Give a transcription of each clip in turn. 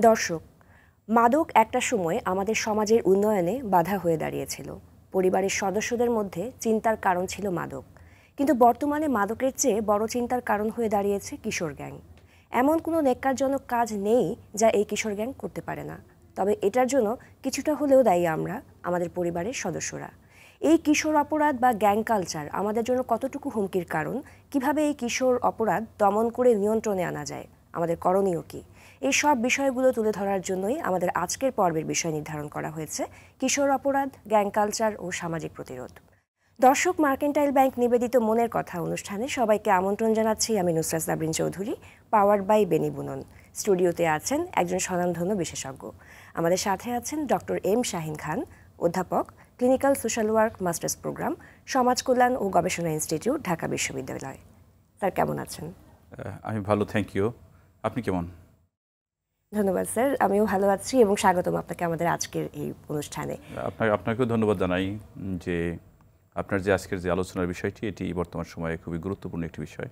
দর্শক, মাদক একটা সময় আমাদের সমাজের উন্নয়নে বাধা হয়ে দাঁড়িয়েছিল। পরিবারের সদস্যদের মধ্যে চিন্তার কারণ ছিল মাদক, কিন্তু বর্তমানে মাদকের চেয়ে বড় চিন্তার কারণ হয়ে দাঁড়িয়েছে কিশোর গ্যাং। এমন কোনো ন্যাক্কারজনক কাজ নেই যা এই কিশোর গ্যাং করতে পারে না, তবে এটার জন্য কিছুটা হলেও দায়ী আমরা, আমাদের পরিবারের সদস্যরা। এই কিশোর অপরাধ বা গ্যাং কালচার আমাদের জন্য কতটুকু হুমকির কারণ, কিভাবে এই কিশোর অপরাধ দমন করে নিয়ন্ত্রণে আনা যায়, আমাদের করণীয় কী, এই সব বিষয়গুলো তুলে ধরার জন্যই আমাদের আজকের পর্বের বিষয় নির্ধারণ করা হয়েছে কিশোর অপরাধ, গ্যাং কালচার ও সামাজিক প্রতিরোধ। দর্শক, মার্কেন্টাইল ব্যাংক নিবেদিত মনের কথা অনুষ্ঠানে সবাইকে আমন্ত্রণ জানাচ্ছি আমি নুসরাত সাবরিন চৌধুরী, পাওয়ার্ড বাই বেনি বুনন। স্টুডিওতে আছেন একজন স্বনামধন্য বিশেষজ্ঞ। আমাদের সাথে আছেন ডক্টর এম শাহিন খান, অধ্যাপক, clinical social work masters programme, সমাজ কল্যাণ ও গবেষণা ইনস্টিটিউট, ঢাকা বিশ্ববিদ্যালয়। স্যার কেমন আছেন? আমি ভালো, থ্যাংক ইউ। আপনি কেমন? ধন্যবাদ স্যার, আমিও ভালো আছি এবং স্বাগতম আপনাকে আমাদের আজকের এই অনুষ্ঠানে। আপনাকেও ধন্যবাদ জানাই যে আপনার যে আজকের যে আলোচনার বিষয়টি, এটি বর্তমান সময়ে খুবই গুরুত্বপূর্ণ একটি বিষয়।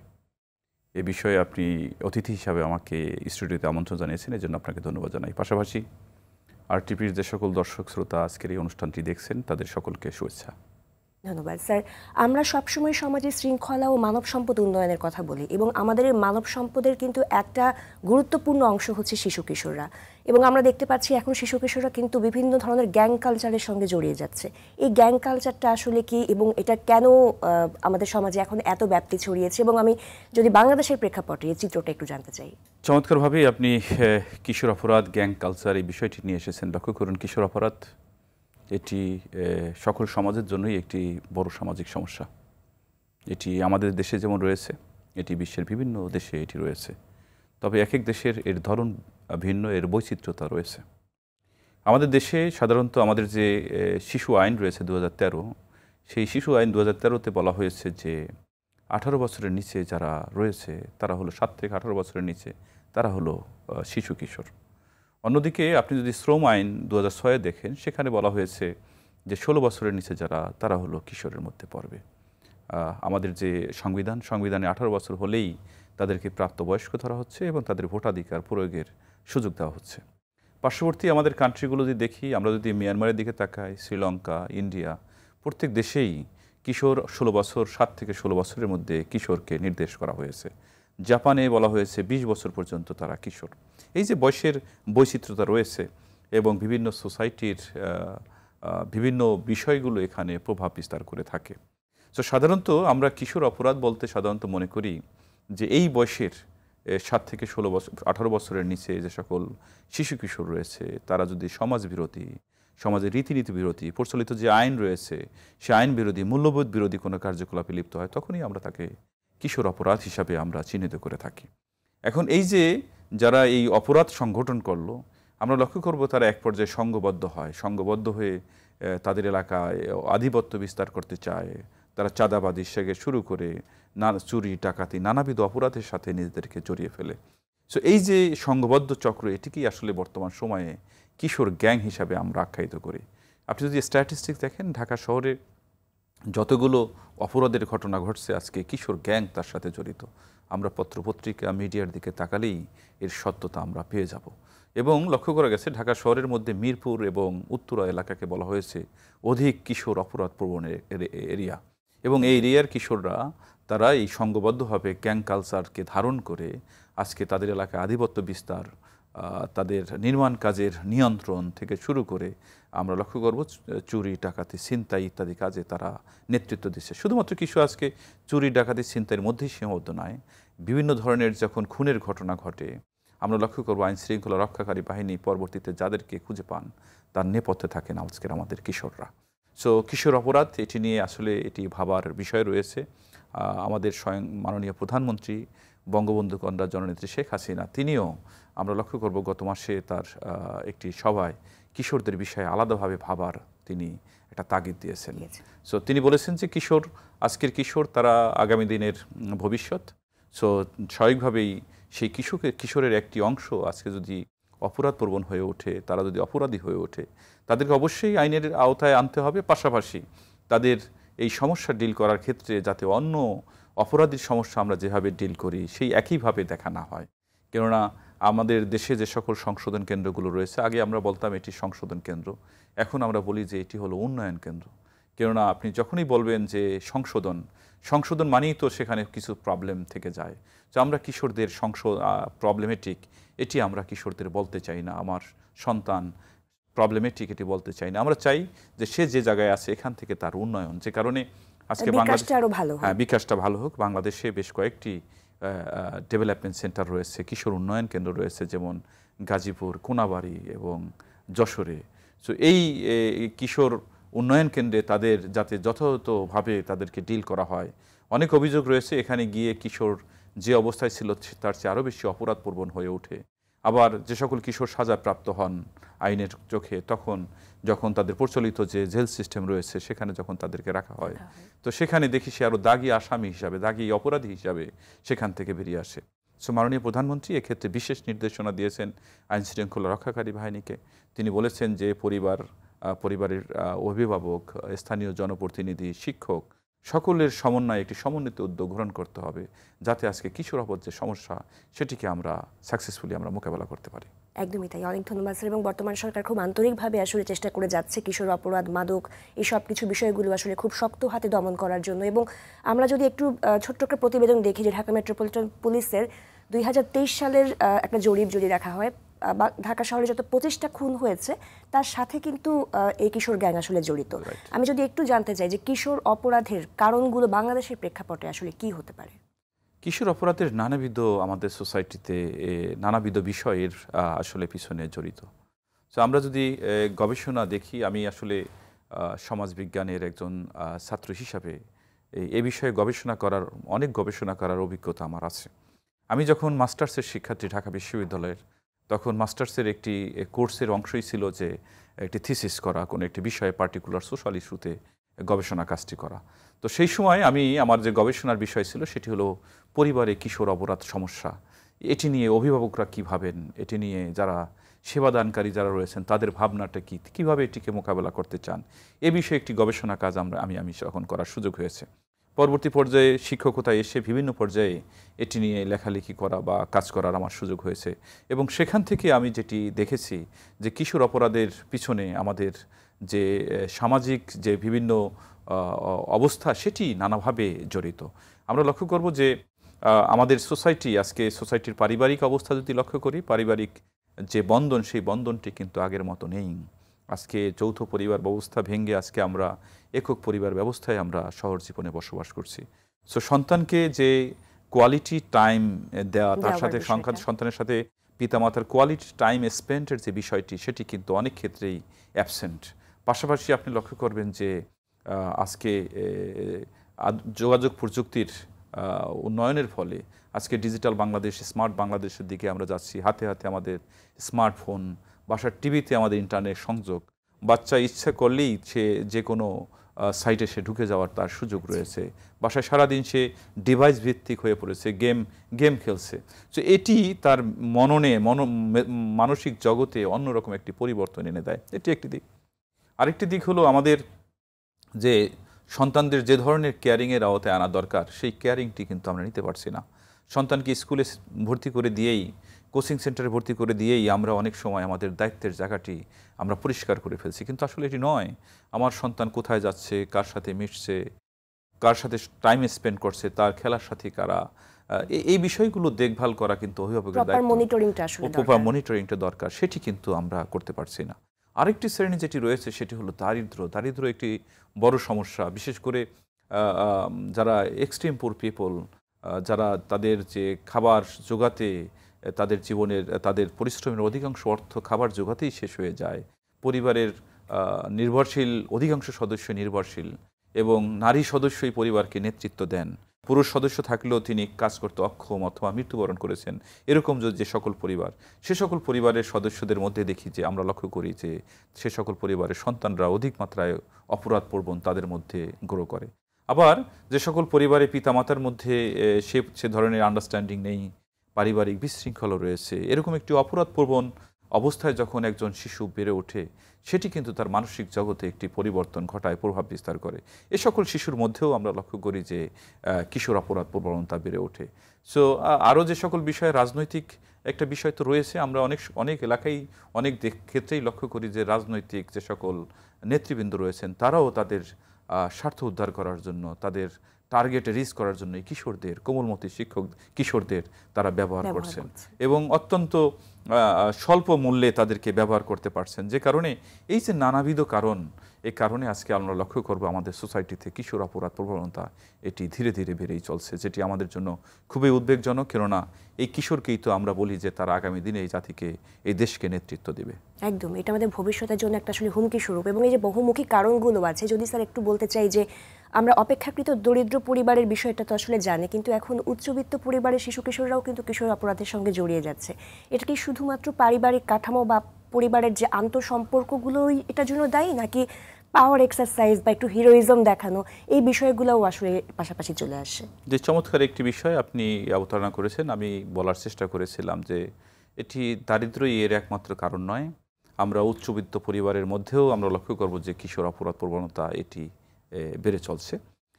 এই বিষয়ে আপনি অতিথি হিসাবে আমাকে স্টুডিওতে আমন্ত্রণ জানিয়েছেন, এই জন্য আপনাকে ধন্যবাদ জানাই। পাশাপাশি আরটিভির যে সকল দর্শক শ্রোতা আজকের এই অনুষ্ঠানটি দেখছেন, তাদের সকলকে শুভেচ্ছা। ধন্যবাদ স্যার। আমরা সবসময় সমাজের শৃঙ্খলা ও মানব সম্পদ উন্নয়নের কথা বলি, এবং আমাদের এই মানব সম্পদের কিন্তু একটা গুরুত্বপূর্ণ অংশ হচ্ছে শিশু কিশোররা, এবং আমরা দেখতে পাচ্ছি এখন শিশু কিশোররা কিন্তু বিভিন্ন ধরনের গ্যাং কালচারের সঙ্গে জড়িয়ে যাচ্ছে। এই গ্যাং কালচারটা আসলে কি, এবং এটা কেন আমাদের সমাজে এখন এত ব্যাপ্তি ছড়িয়েছে, এবং আমি যদি বাংলাদেশের প্রেক্ষাপটে এই চিত্রটা একটু জানতে চাই। চমৎকারভাবে আপনি কিশোর অপরাধ, গ্যাং কালচার এই বিষয়টি নিয়ে এসেছেন। লক্ষ্য করুন, কিশোর অপরাধ এটি সকল সমাজের জন্যই একটি বড় সামাজিক সমস্যা। এটি আমাদের দেশে যেমন রয়েছে, এটি বিশ্বের বিভিন্ন দেশে এটি রয়েছে, তবে এক এক দেশের এর ধরন ভিন্ন, এর বৈচিত্র্যতা রয়েছে। আমাদের দেশে সাধারণত আমাদের যে শিশু আইন রয়েছে 2013, সেই শিশু আইন 2013-তে বলা হয়েছে যে 18 বছরের নিচে যারা রয়েছে তারা হলো 7 থেকে 18 বছরের নিচে, তারা হলো শিশু কিশোর। অন্যদিকে আপনি যদি শ্রম আইন 2006 দেখেন, সেখানে বলা হয়েছে যে 16 বছরের নিচে যারা, তারা হলো কিশোরের মধ্যে পড়বে। আমাদের যে সংবিধানে 18 বছর হলেই তাদেরকে প্রাপ্তবয়স্ক ধরা হচ্ছে এবং তাদের ভোটাধিকার প্রয়োগের সুযোগ দেওয়া হচ্ছে। পার্শ্ববর্তী আমাদের কান্ট্রিগুলো যদি দেখি, আমরা যদি মিয়ানমারের দিকে তাকাই, শ্রীলঙ্কা, ইন্ডিয়া, প্রত্যেক দেশেই কিশোর 16 বছর, 7 থেকে 16 বছরের মধ্যে কিশোরকে নির্দেশ করা হয়েছে। জাপানে বলা হয়েছে 20 বছর পর্যন্ত তারা কিশোর। এই যে বয়সের বৈচিত্র্যতা রয়েছে এবং বিভিন্ন সোসাইটির বিভিন্ন বিষয়গুলো এখানে প্রভাব বিস্তার করে থাকে। তো সাধারণত আমরা কিশোর অপরাধ বলতে সাধারণত মনে করি যে এই বয়সের 7 থেকে 16 বছর, 18 বছরের নিচে যে সকল শিশু কিশোর রয়েছে, তারা যদি সমাজ বিরোধী, সমাজের রীতিনীতি বিরোধী, প্রচলিত যে আইন রয়েছে সে আইন বিরোধী, মূল্যবোধ বিরোধী কোনো কার্যকলাপে লিপ্ত হয়, তখনই আমরা তাকে কিশোর অপরাধ হিসাবে আমরা চিহ্নিত করে থাকি। এখন এই যে যারা এই অপরাধ সংগঠন করলো, আমরা লক্ষ্য করব তারা এক পর্যায়ে সংঘবদ্ধ হয়, সংঘবদ্ধ হয়ে তাদের এলাকায় আধিপত্য বিস্তার করতে চায়। তারা চাঁদাবাজি থেকে শুরু করে চুরি, ডাকাতি, নানাবিধ অপরাধের সাথে নিজেদেরকে জড়িয়ে ফেলে। সো এই যে সংঘবদ্ধ চক্র, এটিকেই আসলে বর্তমান সময়ে কিশোর গ্যাং হিসাবে আমরা আখ্যায়িত করি। আপনি যদি স্ট্যাটিস্টিক্স দেখেন, ঢাকা শহরে যতগুলো অপরাধের ঘটনা ঘটছে, আজকে কিশোর গ্যাং তার সাথে জড়িত। আমরা পত্রপত্রিকা, মিডিয়ার দিকে তাকালেই এর সত্যতা আমরা পেয়ে যাব। এবং লক্ষ্য করা গেছে, ঢাকা শহরের মধ্যে মিরপুর এবং উত্তরা এলাকাকে বলা হয়েছে অধিক কিশোর অপরাধ প্রবণ এরিয়া। এবং এই এরিয়ার কিশোররা, তারা এই সংঘবদ্ধভাবে গ্যাং কালচারকে ধারণ করে আজকে তাদের এলাকায় আধিপত্য বিস্তার, তাদের নির্মাণ কাজের নিয়ন্ত্রণ থেকে শুরু করে আমরা লক্ষ্য করব চুরি, ডাকাতি, ছিনতাই ইত্যাদি কাজে তারা নেতৃত্ব দিচ্ছে। শুধুমাত্র কিশোর আজকে চুরি, ডাকাতি, ছিনতাইয়ের মধ্যেই সীমাবদ্ধ নয়, বিভিন্ন ধরনের যখন খুনের ঘটনা ঘটে, আমরা লক্ষ্য করব আইন শৃঙ্খলা রক্ষাকারী বাহিনী পরবর্তীতে যাদেরকে খুঁজে পান, তার নেপথ্যে থাকেন আজকের আমাদের কিশোররা। সো কিশোর অপরাধ, এটি নিয়ে আসলে এটি ভাবার বিষয় রয়েছে। আমাদের স্বয়ং মাননীয় প্রধানমন্ত্রী বঙ্গবন্ধু কন্যা জননেত্রী শেখ হাসিনা, তিনিও আমরা লক্ষ্য করব গত মাসে তার একটি সভায় কিশোরদের বিষয়ে আলাদাভাবে ভাবার তিনি একটা তাগিদ দিয়েছেন। সো তিনি বলেছেন যে আজকের কিশোর তারা আগামী দিনের ভবিষ্যৎ। সো স্বাভাবিকভাবেই সেই কিশোরের একটি অংশ আজকে যদি অপরাধ প্রবণ হয়ে ওঠে, তারা যদি অপরাধী হয়ে ওঠে, তাদেরকে অবশ্যই আইনের আওতায় আনতে হবে। পাশাপাশি তাদের এই সমস্যা ডিল করার ক্ষেত্রে যাতে অন্য অপরাধীর সমস্যা আমরা যেভাবে ডিল করি সেই একইভাবে দেখা না হয়। কেননা আমাদের দেশে যে সকল সংশোধন কেন্দ্রগুলো রয়েছে, আগে আমরা বলতাম এটি সংশোধন কেন্দ্র, এখন আমরা বলি যে এটি হলো উন্নয়ন কেন্দ্র। কেননা আপনি যখনই বলবেন যে সংশোধন, সংশোধন মানেই তো সেখানে কিছু প্রবলেম থেকে যায়। তো আমরা কিশোরদের প্রবলেমেটিক এটি আমরা কিশোরদের বলতে চাই না, আমার সন্তান প্রবলেমেটিক এটি বলতে চাই না। আমরা চাই যে সে যে জায়গায় আছে এখান থেকে তার উন্নয়ন, যে কারণে আজকে বাংলাদেশ বিকাশটা ভালো হোক। বাংলাদেশে বেশ কয়েকটি ডেভেলপমেন্ট সেন্টার রয়েছে, কিশোর উন্নয়ন কেন্দ্র রয়েছে, যেমন গাজীপুর, কোনাবাড়ী এবং যশোরে। সো এই কিশোর উন্নয়ন কেন্দ্রে তাদের যাতে যথাযথভাবে তাদেরকে ডিল করা হয়। অনেক অভিযোগ রয়েছে এখানে গিয়ে কিশোর যে অবস্থায় ছিল তার চেয়ে আরও বেশি অপরাধপ্রবণ হয়ে ওঠে। আবার যে সকল কিশোর সাজাপ্রাপ্ত হন আইনের চোখে, যখন তাদের প্রচলিত যে জেল সিস্টেম রয়েছে সেখানে যখন তাদেরকে রাখা হয়, তো সেখানে দেখি সে আরও দাগী আসামি হিসাবে, দাগী অপরাধী হিসাবে সেখান থেকে বেরিয়ে আসে। সো মাননীয় প্রধানমন্ত্রী এক্ষেত্রে বিশেষ নির্দেশনা দিয়েছেন আইন শৃঙ্খলা রক্ষাকারী বাহিনীকে। তিনি বলেছেন যে পরিবারের অভিভাবক, স্থানীয় জনপ্রতিনিধি, শিক্ষক সকলের সমন্বয়ে একটি সমন্বিত উদ্যোগ গ্রহণ করতে হবে, যাতে আজকে কিশোর অপরাধ যে সমস্যা সেটিকে আমরা সাকসেসফুলি আমরা মোকাবেলা করতে পারি। একদমই তাই। অনেক ধন্যবাদ স্যার। এবং বর্তমান সরকার খুব আন্তরিকভাবে আসলে চেষ্টা করে যাচ্ছে কিশোর অপরাধ, মাদক, এই সব কিছু বিষয়গুলো আসলে খুব শক্ত হাতে দমন করার জন্য। এবং আমরা যদি একটু ছোট্ট একটা প্রতিবেদন দেখি যে ঢাকা মেট্রোপলিটন পুলিশের 2023 সালের একটা জরিপ যদি দেখা হয়, ঢাকা শহরে যত 25টা খুন হয়েছে তার সাথে কিন্তু এই কিশোর গ্যাং আসলে জড়িত। আমি যদি একটু জানতে চাই যে কিশোর অপরাধের কারণগুলো বাংলাদেশের প্রেক্ষাপটে আসলে কি হতে পারে? কিশোর অপরাধের নানাবিধ আমাদের সোসাইটিতে নানাবিধ বিষয়ের আসলে পিছনে জড়িত। তো আমরা যদি গবেষণা দেখি, আমি আসলে সমাজবিজ্ঞানের একজন ছাত্র হিসাবে এই বিষয়ে অনেক গবেষণা করার অভিজ্ঞতা আমার আছে। আমি যখন মাস্টার্সের শিক্ষার্থী ঢাকা বিশ্ববিদ্যালয়ের, তখন মাস্টার্সের একটি কোর্সের অংশই ছিল যে একটি থিসিস করা, কোনো একটি বিষয়ে পার্টিকুলার সোশ্যাল ইস্যুতে গবেষণা কাজটি করা। তো সেই সময় আমার যে গবেষণার বিষয় ছিল সেটি হলো পরিবারে কিশোর অপরাধ সমস্যা। এটি নিয়ে অভিভাবকরা কী ভাবেন, এটি নিয়ে যারা সেবাদানকারী যারা রয়েছেন তাদের ভাবনাটা কী, কীভাবে এটিকে মোকাবেলা করতে চান, এ বিষয়ে একটি গবেষণা কাজ আমি তখন করার সুযোগ হয়েছে। পরবর্তী পর্যায়ে শিক্ষকতায় এসে বিভিন্ন পর্যায়ে এটি নিয়ে লেখালেখি করা বা কাজ করার আমার সুযোগ হয়েছে। এবং সেখান থেকে আমি যেটি দেখেছি যে কিশোর অপরাধের পিছনে আমাদের যে সামাজিক যে বিভিন্ন অবস্থা সেটি নানাভাবে জড়িত। আমরা লক্ষ্য করব যে আমাদের সোসাইটির পারিবারিক অবস্থা যদি লক্ষ্য করি, পারিবারিক যে বন্ধন, সেই বন্ধনটি কিন্তু আগের মতো নেই। আজকে যৌথ পরিবার ব্যবস্থা ভেঙে আজকে আমরা একক পরিবার ব্যবস্থায় আমরা শহর জীবনে বসবাস করছি। সো সন্তানকে যে কোয়ালিটি টাইম দেওয়া, তার সাথে সন্তানের সাথে পিতামাতার কোয়ালিটি টাইম স্পেন্ডের যে বিষয়টি, সেটি কিন্তু অনেক ক্ষেত্রেই অ্যাবসেন্ট। পাশাপাশি আপনি লক্ষ্য করবেন যে আজকে যোগাযোগ প্রযুক্তির উন্নয়নের ফলে আজকে ডিজিটাল বাংলাদেশ, স্মার্ট বাংলাদেশের দিকে আমরা যাচ্ছি। হাতে হাতে আমাদের স্মার্টফোন, বাসার টিভিতে আমাদের ইন্টারনেট সংযোগ, বাচ্চা ইচ্ছা করলেই সে যে কোনো সাইটে সে ঢুকে যাওয়ার তার সুযোগ রয়েছে। বাসায় সারাদিন সে ডিভাইস ভিত্তিক হয়ে পড়েছে, গেম খেলছে। তো এটি তার মানসিক জগতে অন্যরকম একটি পরিবর্তন এনে দেয়। এটি একটি দিক। আরেকটি দিক হলো আমাদের যে সন্তানদের যে ধরনের কেয়ারিংয়ের আওতায় আনা দরকার, সেই কেয়ারিংটি কিন্তু আমরা নিতে পারছি না। সন্তানকে স্কুলে ভর্তি করে দিয়েই, কোচিং সেন্টারে ভর্তি করে দিয়েই আমরা অনেক সময় আমাদের দায়িত্বের জায়গাটি আমরা পরিষ্কার করে ফেলছি, কিন্তু আসলে এটি নয়। আমার সন্তান কোথায় যাচ্ছে, কার সাথে মিশছে, কার সাথে টাইম স্পেন্ড করছে, তার খেলার সাথী কারা, এই বিষয়গুলো দেখভাল করা কিন্তু অভিভাবকের দায়িত্ব, প্রপার মনিটরিংটা দরকার। সেটি কিন্তু আমরা করতে পারছি না। আরেকটি শ্রেণী যেটি রয়েছে সেটি হলো দারিদ্র একটি বড় সমস্যা। বিশেষ করে যারা এক্সট্রিম পুর পিপল, যারা তাদের যে খাবার জোগাতে, তাদের জীবনের তাদের পরিশ্রমের অধিকাংশ অর্থ খাবার জোগাতেই শেষ হয়ে যায়। পরিবারের অধিকাংশ সদস্য নির্ভরশীল এবং নারী সদস্যই পরিবারকে নেতৃত্ব দেন। পুরুষ সদস্য থাকলেও তিনি কাজ করতে অক্ষম অথবা মৃত্যুবরণ করেছেন। এরকম যে সকল পরিবার, সে সকল পরিবারের সদস্যদের মধ্যে দেখি যে আমরা লক্ষ্য করি যে সে সকল পরিবারের সন্তানরা অধিক মাত্রায় অপরাধপ্রবণ তাদের মধ্যে গ্রো করে। আবার যে সকল পরিবারে পিতামাতার মধ্যে সে ধরনের আন্ডারস্ট্যান্ডিং নেই, পারিবারিক বিশৃঙ্খলা রয়েছে, এরকম একটি অপরাধপ্রবণ অবস্থায় যখন একজন শিশু বেড়ে ওঠে, সেটি কিন্তু তার মানসিক জগতে একটি পরিবর্তন ঘটায়, প্রভাব বিস্তার করে। এ সকল শিশুর মধ্যেও আমরা লক্ষ্য করি যে কিশোর অপরাধ প্রবণতা বেড়ে ওঠে। সো আরও যে সকল বিষয়ে রাজনৈতিক একটা বিষয় তো রয়েছে। আমরা অনেক অনেক এলাকায় অনেক ক্ষেত্রেই লক্ষ্য করি যে রাজনৈতিক যে সকল নেতৃবৃন্দ রয়েছেন তারাও তাদের স্বার্থ উদ্ধার করার জন্য, তাদের টার্গেটে রিচ করার জন্য এই কিশোরদের, কোমলমতি শিক্ষক কিশোরদের তারা ব্যবহার করছেন এবং অত্যন্ত স্বল্প মূল্যে তাদেরকে ব্যবহার করতে পারছেন। যে কারণে এই যে নানাবিধ কারণ, এই কারণে আজকে আমরা লক্ষ্য করব আমাদের সোসাইটিতে কিশোর অপরাধ প্রবণতা এটি ধীরে ধীরে বেড়েই চলছে, যেটি আমাদের জন্য খুবই উদ্বেগজনক। কেননা এই কিশোরকেই তো আমরা বলি যে তারা আগামী দিনে এই জাতিকে, এই দেশকে নেতৃত্ব দেবে। একদম, এটা আমাদের ভবিষ্যতের জন্য একটা আসলে হুমকি স্বরূপ। এবং এই যে বহুমুখী কারণগুলো আছে, যদি স্যার একটু বলতে চাই যে আমরা অপেক্ষাকৃত দরিদ্র পরিবারের বিষয়টা তো আসলে জানি, কিন্তু এখন উচ্চবিত্ত পরিবারের শিশু কিশোররাও কিন্তু কিশোর অপরাধের সঙ্গে জড়িয়ে যাচ্ছে। এটা কি শুধুমাত্র পারিবারিক কাঠামো বা পরিবারের যে আন্তঃসম্পর্কগুলোই এটার জন্য দায়ী, নাকি পাওয়ার এক্সারসাইজ বা একটু হিরোইজম দেখানো এই বিষয়গুলোও আসলে পাশাপাশি চলে আসে? যে চমৎকার একটি বিষয় আপনি অবতারণা করেছেন। আমি বলার চেষ্টা করেছিলাম যে এটি দারিদ্র্যই এর একমাত্র কারণ নয়। আমরা উচ্চবিত্ত পরিবারের মধ্যেও আমরা লক্ষ্য করব যে কিশোর অপরাধ প্রবণতা এটি বেড়ে চলছে।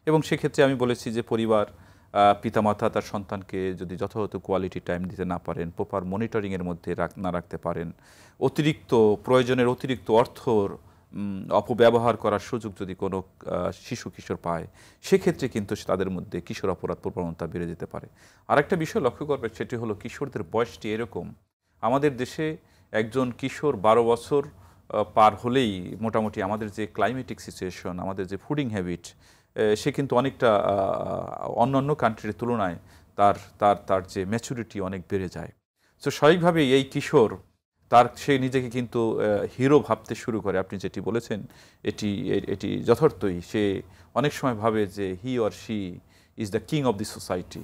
এবং সেক্ষেত্রে আমি বলেছি যে পরিবার, পিতামাতা তার সন্তানকে যদি যথাযথ কোয়ালিটি টাইম দিতে না পারেন, প্রপার মনিটরিংয়ের মধ্যে না রাখতে পারেন, অতিরিক্ত প্রয়োজনের অতিরিক্ত অর্থর অপব্যবহার করার সুযোগ যদি কোনো শিশু কিশোর পায়, সেক্ষেত্রে কিন্তু তাদের মধ্যে কিশোর অপরাধ প্রবণতা বেড়ে যেতে পারে। আরেকটা বিষয় লক্ষ্য করবে, সেটি হলো কিশোরদের বয়সটি এরকম। আমাদের দেশে একজন কিশোর 12 বছর পার হলেই মোটামুটি আমাদের যে ক্লাইমেটিক সিচুয়েশন, আমাদের যে ফুডিং হ্যাবিট, সে কিন্তু অনেকটা অন্যান্য কান্ট্রির তুলনায় তার তার তার যে ম্যাচুরিটি অনেক বেড়ে যায়। সো স্বাভাবিকভাবেই এই কিশোর সে নিজেকে কিন্তু হিরো ভাবতে শুরু করে। আপনি যেটি বলেছেন এটি এটি যথার্থই। সে অনেক সময় ভাবে যে he or she is the king of the society.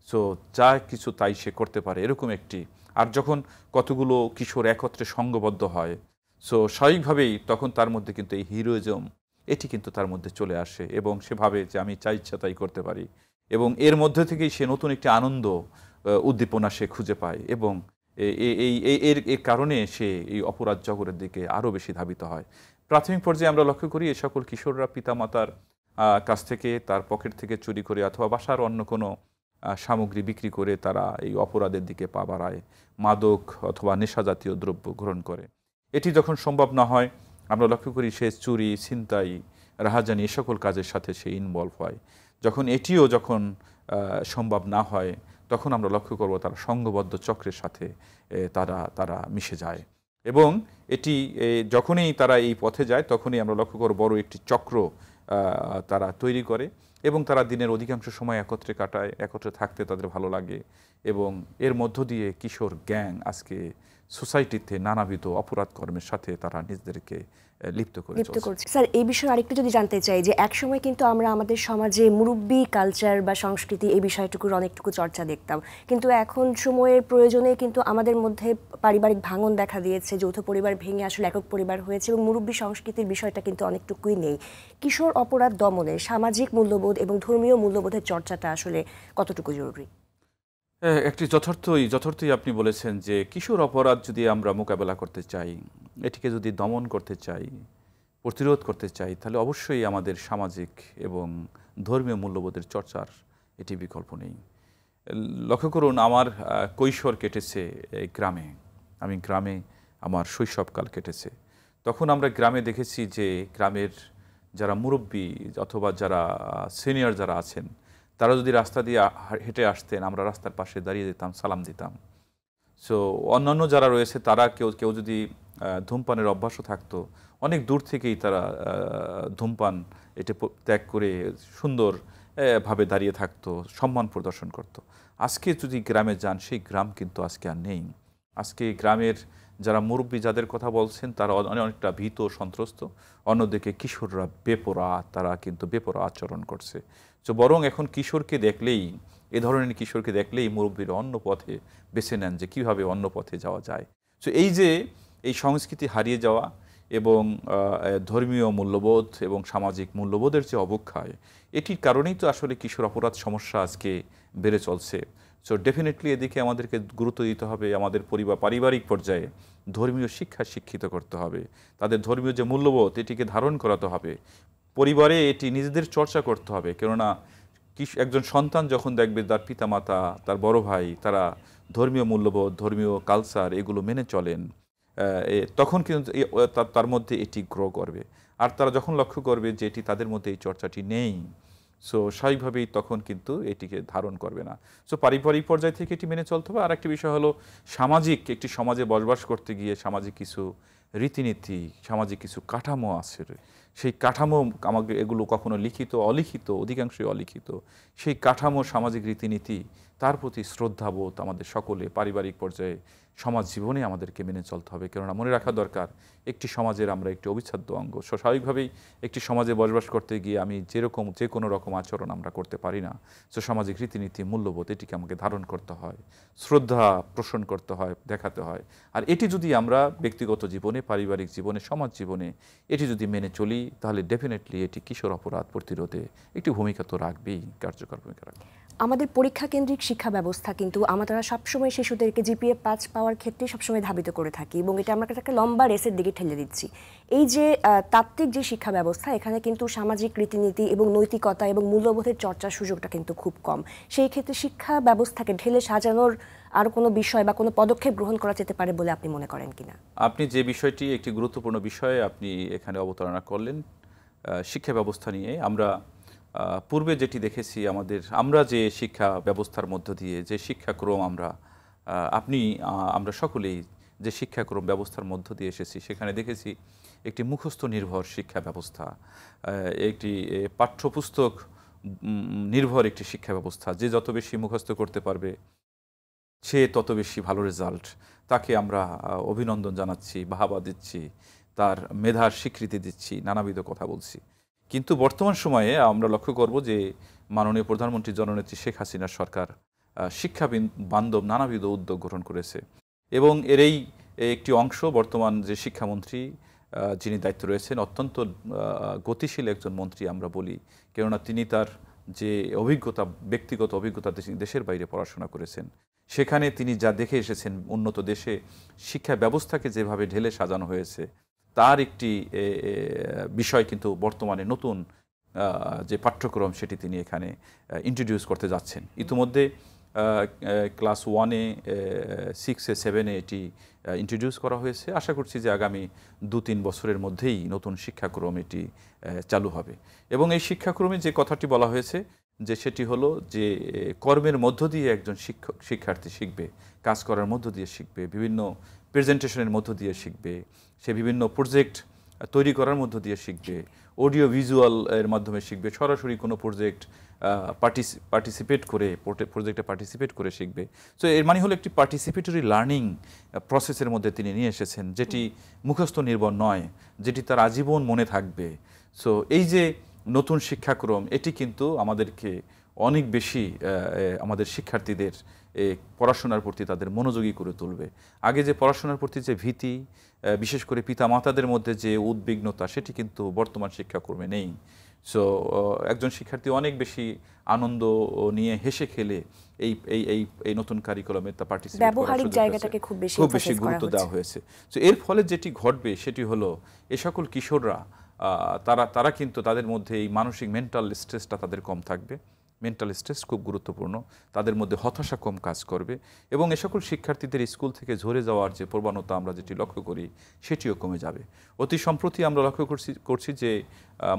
So যা কিছু তাই সে করতে পারে, এরকম একটি। আর যখন কতগুলো কিশোর একত্রে সঙ্গবদ্ধ হয়, সো স্বাভাবিকভাবেই তখন তার মধ্যে কিন্তু এই হিরোইজম এটি কিন্তু তার মধ্যে চলে আসে এবং সে ভাবে যে আমি যা ইচ্ছা তাই করতে পারি। এবং এর মধ্যে থেকেই সে নতুন একটি আনন্দ, উদ্দীপনা সে খুঁজে পায় এবং এর কারণে সে এই অপরাধ জগতের দিকে আরও বেশি ধাবিত হয়। প্রাথমিক পর্যায়ে আমরা লক্ষ্য করি এ সকল কিশোররা পিতামাতার কাছ থেকে, তার পকেট থেকে চুরি করে অথবা বাসার অন্য কোনো সামগ্রী বিক্রি করে তারা এই অপরাধের দিকে পা বাড়ায়, মাদক অথবা নেশাজাতীয় দ্রব্য গ্রহণ করে। এটি যখন সম্ভব না হয়, আমরা লক্ষ্য করি সে চুরি, ছিনতাই, রাহাজানি এ সকল কাজের সাথে সে ইনভলভ হয়। যখন এটিও সম্ভব না হয়, তখন আমরা লক্ষ্য করব তারা সংঘবদ্ধ চক্রের সাথে তারা মিশে যায়। এবং এটি যখনই তারা এই পথে যায়, তখনই আমরা লক্ষ্য করব বড় একটি চক্র তারা তৈরি করে এবং তারা দিনের অধিকাংশ সময় একত্রে কাটায়, একত্রে থাকতে তাদের ভালো লাগে। এবং এর মধ্য দিয়ে কিশোর গ্যাং আজকে সোসাইটিতে নানাবিধ অপরাধ কর্মের সাথে তারা নিজেদেরকে লিপ্ত করছে। স্যার, এই বিষয়ে আরেকটু যদি জানতে চাই যে একসময় কিন্তু আমরা আমাদের সমাজে মুরব্বী কালচার বা সংস্কৃতি এই বিষয়টুকুর অনেকটুকু চর্চা দেখতাম, কিন্তু এখন সময়ের প্রয়োজনে কিন্তু আমাদের মধ্যে পারিবারিক ভাঙন দেখা দিয়েছে, যৌথ পরিবার ভেঙে আসলে একক পরিবার হয়েছে এবং মুরব্বী সংস্কৃতির বিষয়টা কিন্তু অনেকটুকুই নেই। কিশোর অপরাধ দমনে সামাজিক মূল্যবোধ এবং ধর্মীয় মূল্যবোধের চর্চাটা আসলে কতটুকু জরুরি? একটি যথার্থই আপনি বলেছেন যে কিশোর অপরাধ যদি আমরা মোকাবেলা করতে চাই, এটিকে যদি দমন করতে চাই, প্রতিরোধ করতে চাই, তাহলে অবশ্যই আমাদের সামাজিক এবং ধর্মীয় মূল্যবোধের চর্চার এটি বিকল্প নেই। লক্ষ্য করুন, আমার কৈশোর কেটেছে গ্রামে। আমি গ্রামে আমার শৈশবকাল কেটেছে। তখন আমরা গ্রামে দেখেছি যে গ্রামের যারা মুরব্বী অথবা যারা সিনিয়র যারা আছেন, তারা যদি রাস্তা দিয়ে হেঁটে আসতেন, আমরা রাস্তার পাশে দাঁড়িয়ে দিতাম, সালাম দিতাম। সো অন্যান্য যারা রয়েছে তারা কেউ যদি ধূমপানের অভ্যাসও থাকতো, অনেক দূর থেকেই তারা ধূমপান এটা ত্যাগ করে সুন্দর ভাবে দাঁড়িয়ে থাকতো, সম্মান প্রদর্শন করত। আজকে যদি গ্রামে যান, সেই গ্রাম কিন্তু আজকে আর নেই। আজকে গ্রামের যারা মুরব্বী যাদের কথা বলছেন তারা অনেকটা ভীত, সন্ত্রস্ত। অন্যদিকে কিশোররা বেপরোয়া, তারা কিন্তু বেপরোয়া আচরণ করছে। তো বরং এখন কিশোরকে দেখলেই, এ ধরনের কিশোরকে দেখলেই মুরব্বীরা অন্য পথে বেছে নেন যে কীভাবে অন্য পথে যাওয়া যায়। তো এই সংস্কৃতি হারিয়ে যাওয়া এবং ধর্মীয় মূল্যবোধ এবং সামাজিক মূল্যবোধের যে অবক্ষয়, এটির কারণেই তো আসলে কিশোর অপরাধ সমস্যা আজকে বেড়ে চলছে। সো ডেফিনেটলি এদিকে আমাদেরকে গুরুত্ব দিতে হবে। আমাদের পারিবারিক পর্যায়ে ধর্মীয় শিক্ষিত করতে হবে, তাদের ধর্মীয় যে মূল্যবোধ এটিকে ধারণ করাতে হবে। পরিবারে এটি নিজেদের চর্চা করতে হবে, কেননা একজন সন্তান যখন দেখবে তার পিতামাতা, তার বড় ভাই, তারা ধর্মীয় মূল্যবোধ, ধর্মীয় কালচার এগুলো মেনে চলেন, তখন কিন্তু তার মধ্যে এটি গ্রো করবে। আর তারা যখন লক্ষ্য করবে যে এটি তাদের মধ্যে এই চর্চাটি নেই, সো স্বাভাবিকভাবেই তখন কিন্তু এটিকে ধারণ করবে না। সো পারিবারিক পর্যায় থেকে এটি মেনে চলতে হবে। আর একটি বিষয় হলো সামাজিক, একটি সমাজে বসবাস করতে গিয়ে সামাজিক কিছু রীতিনীতি, সামাজিক কিছু কাঠামো আছে, সেই কাঠামো আমাকে এগুলো কখনো লিখিত, অলিখিত, অধিকাংশই অলিখিত, সেই কাঠামো, সামাজিক রীতিনীতি, তার প্রতি শ্রদ্ধাবোধ আমাদের সকলে পারিবারিক পর্যায়ে, সমাজ জীবনে আমাদেরকে মেনে চলতে হবে। কেননা মনে রাখা দরকার, একটি সমাজের আমরা একটি অবিচ্ছেদ্য অঙ্গ। স্বাভাবিকভাবেই একটি সমাজে বসবাস করতে গিয়ে আমি যে কোনো রকম আচরণ আমরা করতে পারি না। সো সামাজিক রীতিনীতি, মূল্যবোধ এটিকে আমাকে ধারণ করতে হয়, শ্রদ্ধা পোষণ করতে হয়, দেখাতে হয়। আর এটি যদি আমরা ব্যক্তিগত জীবনে, পারিবারিক জীবনে, সমাজ জীবনে এটি যদি মেনে চলি, তাহলে ডেফিনেটলি এটি কিশোর অপরাধ প্রতিরোধে একটি ভূমিকা তো রাখবেই, কার্যকর ভূমিকা রাখবে। আমাদের পরীক্ষা কেন্দ্রিক শিক্ষা ব্যবস্থা কিন্তু আমরা সবসময় শিশুদেরকে জিপিএ 5 পাওয়ার ক্ষেত্রে সবসময় ধাবিত করে থাকি, এবং এটা আমরা একটা লম্বা রেসের দিকে ঠেলে দিচ্ছি। এই যে তাত্ত্বিক যে শিক্ষা ব্যবস্থা, এখানে কিন্তু সামাজিক রীতিনীতি এবং নৈতিকতা এবং মূল্যবোধের চর্চার সুযোগটা কিন্তু খুব কম। সেই ক্ষেত্রে শিক্ষা ব্যবস্থাকে ঢেলে সাজানোর আর কোনো বিষয় বা কোনো পদক্ষেপ গ্রহণ করা যেতে পারে বলে আপনি মনে করেন কিনা? আপনি যে বিষয়টি, একটি গুরুত্বপূর্ণ বিষয়ে আপনি এখানে অবতারণা করলেন, শিক্ষা ব্যবস্থা নিয়ে। আমরা পূর্বে যেটি দেখেছি, আমরা যে শিক্ষা ব্যবস্থার মধ্য দিয়ে যে শিক্ষাক্রম আমরা সকলেই যে শিক্ষাক্রম ব্যবস্থার মধ্য দিয়ে এসেছি, সেখানে দেখেছি একটি মুখস্থ নির্ভর শিক্ষা ব্যবস্থা, একটি পাঠ্যপুস্তক নির্ভর একটি শিক্ষা ব্যবস্থা। যে যত বেশি মুখস্থ করতে পারবে সে তত বেশি ভালো রেজাল্ট, তাকে আমরা অভিনন্দন জানাচ্ছি, বাহবা দিচ্ছি, তার মেধার স্বীকৃতি দিচ্ছি, নানাবিধ কথা বলছি। কিন্তু বর্তমান সময়ে আমরা লক্ষ্য করব যে মাননীয় প্রধানমন্ত্রী জননেত্রী শেখ হাসিনার সরকার শিক্ষা বান্ধব নানাবিধ উদ্যোগ গ্রহণ করেছে, এবং এরই একটি অংশ বর্তমান যে শিক্ষামন্ত্রী যিনি দায়িত্ব রয়েছেন, অত্যন্ত গতিশীল একজন মন্ত্রী আমরা বলি, কেননা তিনি তার যে অভিজ্ঞতা, ব্যক্তিগত অভিজ্ঞতা, দেশের বাইরে পড়াশোনা করেছেন, সেখানে তিনি যা দেখে এসেছেন উন্নত দেশে শিক্ষা ব্যবস্থাকে যেভাবে ঢেলে সাজানো হয়েছে, তার একটি বিষয় কিন্তু বর্তমানে নতুন যে পাঠ্যক্রম সেটি তিনি এখানে ইন্ট্রোডিউস করতে যাচ্ছেন। ইতিমধ্যে ক্লাস 1-এ, 6-এ, 7-এ এটি ইন্ট্রোডিউস করা হয়েছে। আশা করছি যে আগামী 2-3 বছরের মধ্যেই নতুন শিক্ষাক্রম এটি চালু হবে। এবং এই শিক্ষাক্রমে যে কথাটি বলা হয়েছে যে সেটি হলো যে কর্মের মধ্য দিয়ে একজন শিক্ষার্থী শিখবে, কাজ করার মধ্য দিয়ে শিখবে, বিভিন্ন প্রেজেন্টেশনের মধ্য দিয়ে শিখবে, সে বিভিন্ন প্রজেক্ট তৈরি করার মধ্য দিয়ে শিখবে, অডিও ভিজুয়াল এর মাধ্যমে শিখবে, সরাসরি কোনো প্রজেক্টে পার্টিসিপেট করে শিখবে। সো এর মানে হলো একটি পার্টিসিপেটরি লার্নিং প্রসেসের মধ্যে তিনি নিয়ে এসেছেন, যেটি মুখস্থ নির্ভর নয়, যেটি তার আজীবন মনে থাকবে। সো এই যে নতুন শিক্ষাক্রম, এটি কিন্তু আমাদেরকে অনেক বেশি আমাদের শিক্ষার্থীদের পড়াশোনার প্রতি তাদের মনোযোগী করে তুলবে। আগে যে পড়াশোনার প্রতি যে ভীতি, বিশেষ করে পিতামাতাদের মধ্যে যে উদ্বিগ্নতা, সেটি কিন্তু বর্তমান শিক্ষাক্রমে নেই। সো একজন শিক্ষার্থী অনেক বেশি আনন্দ নিয়ে হেসে খেলে এই নতুন কারিকুলামে তা পার্টিসিপেট করার সুযোগ, খুব বেশি গুরুত্ব দেওয়া হয়েছে। সো এর ফলে যেটি ঘটবে সেটি হলো এই সকল কিশোররা তারা কিন্তু তাদের মধ্যে এই মানসিক মেন্টাল স্ট্রেসটা তাদের কম থাকবে। মেন্টাল স্ট্রেস খুব গুরুত্বপূর্ণ, তাদের মধ্যে হতাশা কম কাজ করবে, এবং এ সকল শিক্ষার্থীদের স্কুল থেকে ঝরে যাওয়ার যে প্রবণতা আমরা যেটি লক্ষ্য করি সেটিও কমে যাবে। অতি সম্প্রতি আমরা লক্ষ্য করছি যে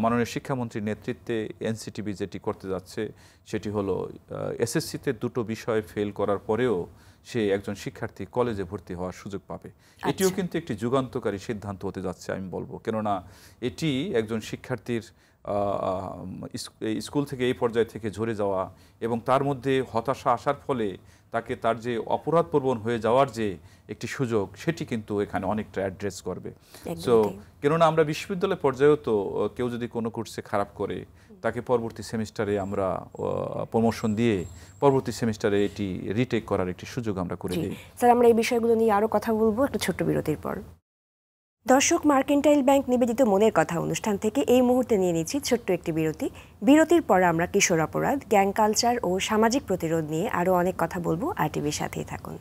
মাননীয় শিক্ষামন্ত্রীর নেতৃত্বে এনসিটিবি যেটি করতে যাচ্ছে সেটি হলো এসএসসিতে 2টো বিষয় ফেল করার পরেও সে একজন শিক্ষার্থী কলেজে ভর্তি হওয়ার সুযোগ পাবে। এটিও কিন্তু একটি যুগান্তকারী সিদ্ধান্ত হতে যাচ্ছে আমি বলবো, কেননা এটি একজন শিক্ষার্থীর স্কুল থেকে এই পর্যায় থেকে ঝরে যাওয়া এবং তার মধ্যে হতাশা আসার ফলে তাকে তার যে অপরাধপ্রবণ হয়ে যাওয়ার যে একটি সুযোগ, সেটি কিন্তু এখানে অনেকটা অ্যাড্রেস করবে। সো কেননা আমরা বিশ্ববিদ্যালয় পর্যায়েও তো কেউ যদি কোনো কোর্সে খারাপ করে তাকে পরবর্তী সেমিস্টারে আমরা প্রমোশন দিয়ে পরবর্তী সেমিস্টারে এটি রিটেক করার একটি সুযোগ আমরা করে দিই। স্যার, আমরা এই বিষয়গুলো নিয়ে আরও কথা বলবো একটা ছোট্ট বিরতির পর। দর্শক, মার্কেন্টাইল ব্যাংক নিবেদিত মনের কথা অনুষ্ঠান থেকে এই মুহূর্তে নিয়ে নিচ্ছি ছোট্ট একটি বিরতি। বিরতির পর আমরা কিশোর অপরাধ, গ্যাং কালচার ও সামাজিক প্রতিরোধ নিয়ে আরও অনেক কথা বলবো। আরটিভির সাথেই থাকুন।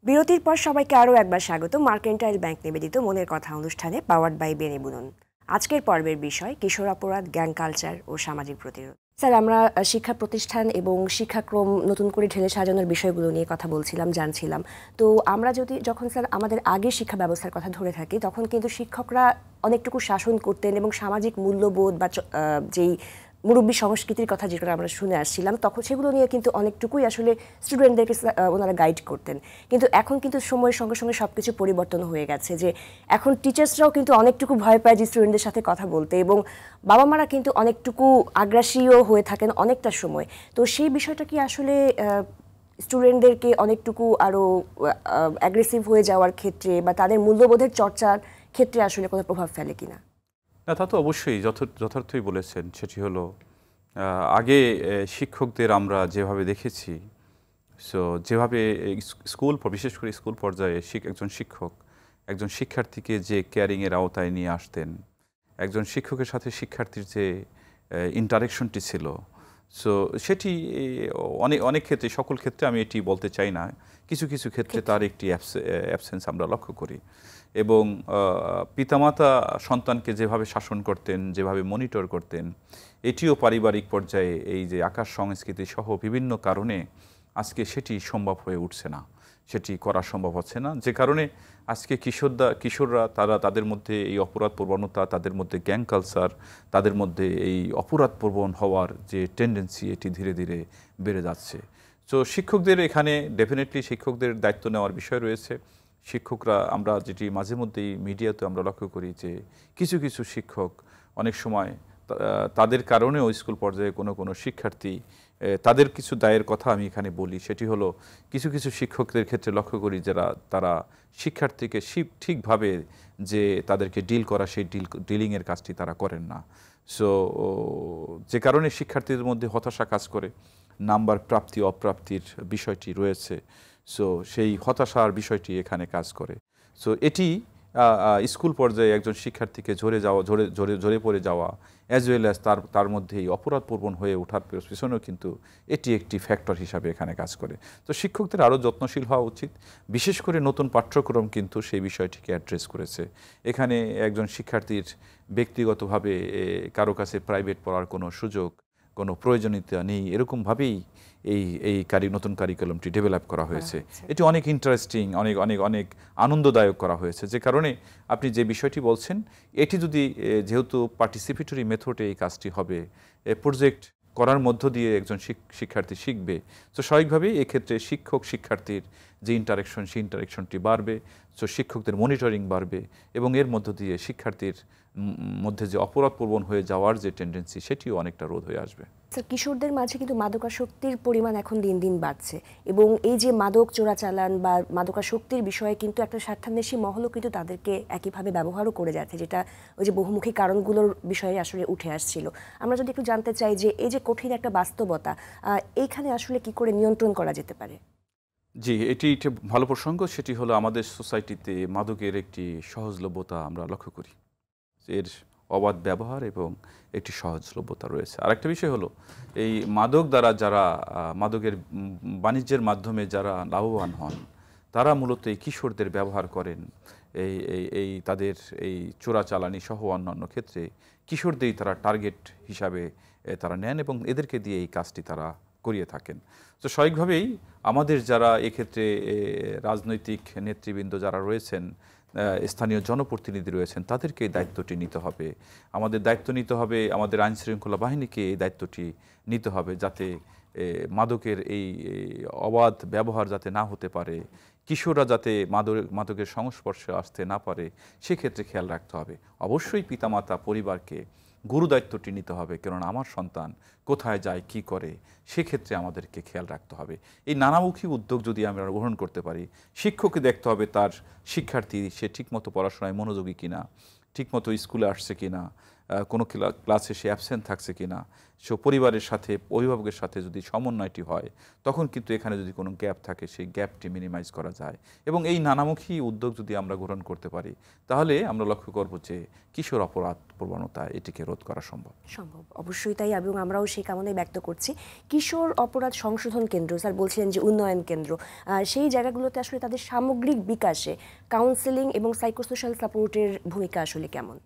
বিরতির পর সবাইকে আরও একবার স্বাগত মার্কেন্টাইল ব্যাংক নিবেদিত মনের কথা অনুষ্ঠানে পাওয়ার্ড বাই বেনি বুনন। আজকের পর্বের বিষয় কিশোর অপরাধ, গ্যাং কালচার ও সামাজিক প্রতিরোধ। স্যার, আমরা শিক্ষা প্রতিষ্ঠান এবং শিক্ষাক্রম নতুন করে ঢেলে সাজানোর বিষয়গুলো নিয়ে কথা বলছিলাম, জানছিলাম। তো আমরা যখন স্যার আমাদের আগের শিক্ষা ব্যবস্থার কথা ধরে থাকি, তখন কিন্তু শিক্ষকরা অনেকটুকু শাসন করতেন এবং সামাজিক মূল্যবোধ বা যেই মুরব্বী সংস্কৃতির কথা যেটা আমরা শুনে আসছিলাম, তখন সেগুলো নিয়ে কিন্তু অনেকটুকুই আসলে স্টুডেন্টদেরকে ওনারা গাইড করতেন। কিন্তু এখন কিন্তু সময়ের সঙ্গে সঙ্গে সব কিছু পরিবর্তন হয়ে গেছে, যে এখন টিচার্সরাও কিন্তু অনেকটুকু ভয় পায় যে স্টুডেন্টদের সাথে কথা বলতে, এবং বাবা মারা কিন্তু অনেকটুকু আগ্রাসীও হয়ে থাকেন অনেকটা সময়। তো সেই বিষয়টা কি আসলে স্টুডেন্টদেরকে অনেকটুকু আরও অ্যাগ্রেসিভ হয়ে যাওয়ার ক্ষেত্রে বা তাদের মূল্যবোধের চর্চার ক্ষেত্রে আসলে কোনো প্রভাব ফেলে কিনা? না, তা তো অবশ্যই যথার্থই বলেছেন। সেটি হলো আগে শিক্ষকদের আমরা যেভাবে দেখেছি, যেভাবে স্কুল, বিশেষ করে স্কুল পর্যায়ে একজন শিক্ষক একজন শিক্ষার্থীকে যে কেয়ারিংয়ের আওতায় নিয়ে আসতেন, একজন শিক্ষকের সাথে শিক্ষার্থীর যে ইন্টারেকশনটি ছিল, সেটি অনেক ক্ষেত্রে, সকল ক্ষেত্রে আমি এটি বলতে চাই না, কিছু কিছু ক্ষেত্রে তার একটি অ্যাবসেন্স আমরা লক্ষ্য করি। এবং পিতামাতা সন্তানকে যেভাবে শাসন করতেন, যেভাবে মনিটর করতেন, এটিও পারিবারিক পর্যায়ে এই যে আকাশ সংস্কৃতি সহ বিভিন্ন কারণে আজকে সেটি সম্ভব হয়ে উঠছে না, সেটি করা সম্ভব হচ্ছে না। যে কারণে আজকে কিশোররা তাদের মধ্যে এই অপরাধ প্রবণতা, তাদের মধ্যে গ্যাং কালচার, তাদের মধ্যে এই অপরাধ প্রবণ হওয়ার যে টেন্ডেন্সি, এটি ধীরে ধীরে বেড়ে যাচ্ছে। তো শিক্ষকদের এখানে ডেফিনেটলি শিক্ষকদের দায়িত্ব নেওয়ার বিষয় রয়েছে। শিক্ষকরা, আমরা যেটি মাঝে মধ্যেই মিডিয়াতে আমরা লক্ষ্য করি যে কিছু কিছু শিক্ষক অনেক সময় তাদের কারণেও স্কুল পর্যায়ে কোনো শিক্ষার্থী, তাদের কিছু দায়ের কথা আমি এখানে বলি। সেটি হলো কিছু কিছু শিক্ষকদের ক্ষেত্রে লক্ষ্য করি তারা শিক্ষার্থীকে ঠিকভাবে যে তাদেরকে ডিল করা, সেই ডিলিংয়ের কাজটি তারা করেন না। যে কারণে শিক্ষার্থীদের মধ্যে হতাশা কাজ করে, নাম্বার প্রাপ্তি অপ্রাপ্তির বিষয়টি রয়েছে। সেই হতাশার বিষয়টি এখানে কাজ করে। এটি স্কুল পর্যায়ে একজন শিক্ষার্থীকে ঝরে পড়ে যাওয়া, অ্যাজ ওয়েল অ্যাজ তার মধ্যেই অপরাধপ্রবণ হয়ে ওঠার পেছনেও কিন্তু এটি একটি ফ্যাক্টর হিসাবে এখানে কাজ করে। তো শিক্ষকদের আরও যত্নশীল হওয়া উচিত। বিশেষ করে নতুন পাঠ্যক্রম কিন্তু সেই বিষয়টিকে অ্যাড্রেস করেছে। এখানে একজন শিক্ষার্থীর ব্যক্তিগতভাবে কারো কাছে প্রাইভেট পড়ার কোনো সুযোগ, কোনো প্রয়োজনীয়তা নেই, এরকমভাবেই নতুন কারিকুলামটি ডেভেলপ করা হয়েছে। এটি অনেক ইন্টারেস্টিং, অনেক অনেক অনেক আনন্দদায়ক করা হয়েছে। যে কারণে আপনি যে বিষয়টি বলছেন, এটি যদি যেহেতু পার্টিসিপেটরি মেথডে এই কাজটি হবে, প্রজেক্ট করার মধ্য দিয়ে একজন শিক্ষার্থী শিখবে, তো স্বাভাবিকভাবেই এক্ষেত্রে শিক্ষক শিক্ষার্থীর যে ইন্টারেকশন, সেই ইন্টারেকশনটি বাড়বে। শিক্ষকদের মনিটরিং বাড়বে এবং এর মধ্য দিয়ে শিক্ষার্থীর মধ্যে যে অপরাধপ্রবণ হয়ে যাওয়ার যে টেন্ডেন্সি, সেটিও অনেকটা রোধ হয়ে আসবে। স্যার, কিশোরদের মাঝে কিন্তু মাদকাসক্তির পরিমাণ এখন দিন দিন বাড়ছে, এবং এই যে মাদক চোরাচালান বা মাদকাসক্তির বিষয়ে কিন্তু একটা স্বার্থান্বেষী মহলও কিন্তু তাদেরকে একইভাবে ব্যবহারও করে যাচ্ছে, যেটা ওই যে বহুমুখী কারণগুলোর বিষয়ে আসলে উঠে আসছিল। আমরা যদি একটু জানতে চাই যে এই যে কঠিন একটা বাস্তবতা, এইখানে আসলে কি করে নিয়ন্ত্রণ করা যেতে পারে? জি, এটি ভালো প্রসঙ্গ। সেটি হলো আমাদের সোসাইটিতে মাদকের একটি সহজলভ্যতা আমরা লক্ষ্য করি, এর অবাধ ব্যবহার এবং একটি সহজলভ্যতা রয়েছে। আরেকটা বিষয় হলো এই মাদক দ্বারা যারা মাদকের বাণিজ্যের মাধ্যমে যারা লাভবান হন, তারা মূলত এই কিশোরদের ব্যবহার করেন। তাদের এই চোরাচালানি সহ অন্যান্য ক্ষেত্রে কিশোরদেরই তারা টার্গেট হিসাবে তারা নেন এবং এদেরকে দিয়ে এই কাজটি তারা করিয়ে থাকেন। তো স্বাভাবিকভাবেই আমাদের যারা এক্ষেত্রে রাজনৈতিক নেতৃবৃন্দ যারা রয়েছেন, স্থানীয় জনপ্রতিনিধি রয়েছেন, তাদেরকে এই দায়িত্বটি নিতে হবে। আমাদের দায়িত্ব নিতে হবে, আমাদের আইনশৃঙ্খলা বাহিনীকে এই দায়িত্বটি নিতে হবে, যাতে মাদকের এই অবাধ ব্যবহার যাতে না হতে পারে, কিশোররা যাতে মাদকের সংস্পর্শে আসতে না পারে, সেক্ষেত্রে খেয়াল রাখতে হবে। অবশ্যই পিতামাতা পরিবারকে গুরু দায়িত্বটি নিতে হবে, কেননা আমার সন্তান কোথায় যায়, কি করে, সেক্ষেত্রে আমাদেরকে খেয়াল রাখতে হবে। এই নানামুখী উদ্যোগ যদি আমরা গ্রহণ করতে পারি, শিক্ষককে দেখতে হবে তার শিক্ষার্থী সে ঠিকমতো পড়াশোনায় মনোযোগী কিনা, ঠিকমতো স্কুলে আসছে কিনা, কোনো ক্লাসে সে অ্যাবসেন্ট থাকছে কিনা, সে পরিবারের সাথে অভিভাবকের সাথে যদি সমন্বয়টি হয়, তখন কিন্তু এখানে যদি কোনো গ্যাপ থাকে সেই গ্যাপটি মিনিমাইজ করা যায়। এবং এই নানামুখী উদ্যোগ যদি আমরা গ্রহণ করতে পারি, তাহলে আমরা লক্ষ্য করব যে কিশোর অপরাধ প্রবণতা এটিকে রোধ করা সম্ভব। অবশ্যই তাই, এবং আমরাও সেই কামনাই ব্যক্ত করছি। কিশোর অপরাধ সংশোধন কেন্দ্র, স্যার বলছিলেন যে উন্নয়ন কেন্দ্র, সেই জায়গাগুলোতে আসলে তাদের সামগ্রিক বিকাশে কাউন্সেলিং এবং সাইকোসোশ্যাল সাপোর্টের ভূমিকা আসলে কেমন?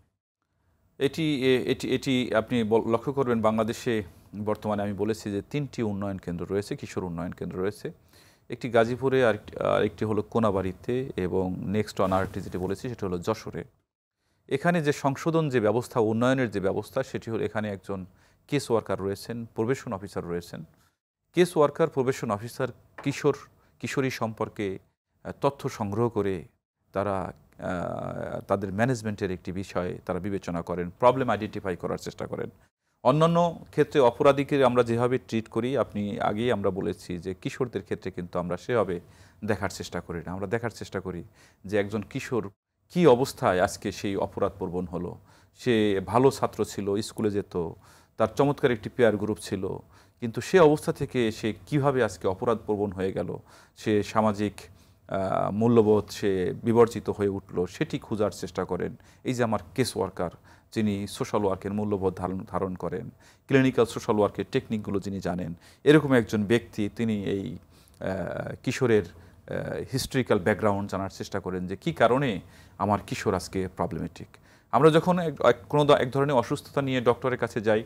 এটি এটি এটি আপনি লক্ষ্য করবেন, বাংলাদেশে বর্তমানে আমি বলেছি যে 3টি উন্নয়ন কেন্দ্র রয়েছে, কিশোর উন্নয়ন কেন্দ্র রয়েছে। একটি গাজীপুরে, আরেকটি হলো কোনাবাড়িতে, এবং নেক্সট অন আরেকটি যেটি বলেছি সেটা হলো যশোরে। এখানে যে সংশোধন যে ব্যবস্থা, উন্নয়নের যে ব্যবস্থা, সেটি হলো এখানে একজন কেস ওয়ার্কার রয়েছেন, প্রবেশন অফিসার রয়েছেন। কেস ওয়ার্কার, প্রবেশন অফিসার কিশোরী সম্পর্কে তথ্য সংগ্রহ করে তারা তাদের ম্যানেজমেন্টের একটি বিষয় তারা বিবেচনা করেন, প্রবলেম আইডেন্টিফাই করার চেষ্টা করেন। অন্যান্য ক্ষেত্রে অপরাধীকে আমরা যেভাবে ট্রিট করি, আপনি আগেই আমরা বলেছি যে কিশোরদের ক্ষেত্রে কিন্তু আমরা সেভাবে দেখার চেষ্টা করি না। আমরা দেখার চেষ্টা করি যে একজন কিশোর কি অবস্থায় আজকে সেই অপরাধ প্রবণ হলো। সে ভালো ছাত্র ছিল, স্কুলে যেত, তার চমৎকার একটি পেয়ার গ্রুপ ছিল, কিন্তু সে অবস্থা থেকে সে কিভাবে আজকে অপরাধ প্রবণ হয়ে গেল, সে সামাজিক মূল্যবোধ সে বিবর্জিত হয়ে উঠল, সেটি খোঁজার চেষ্টা করেন। এই যে আমার কেস ওয়ার্কার, যিনি সোশ্যাল ওয়ার্কের মূল্যবোধ ধারণ করেন, ক্লিনিক্যাল সোশ্যাল ওয়ার্কের টেকনিকগুলো যিনি জানেন, এরকম একজন ব্যক্তি তিনি এই কিশোরের হিস্ট্রিক্যাল ব্যাকগ্রাউন্ড জানার চেষ্টা করেন যে কি কারণে আমার কিশোর আজকে প্রবলেমেটিক। আমরা যখন কোনো এক ধরনের অসুস্থতা নিয়ে ডক্টরের কাছে যাই,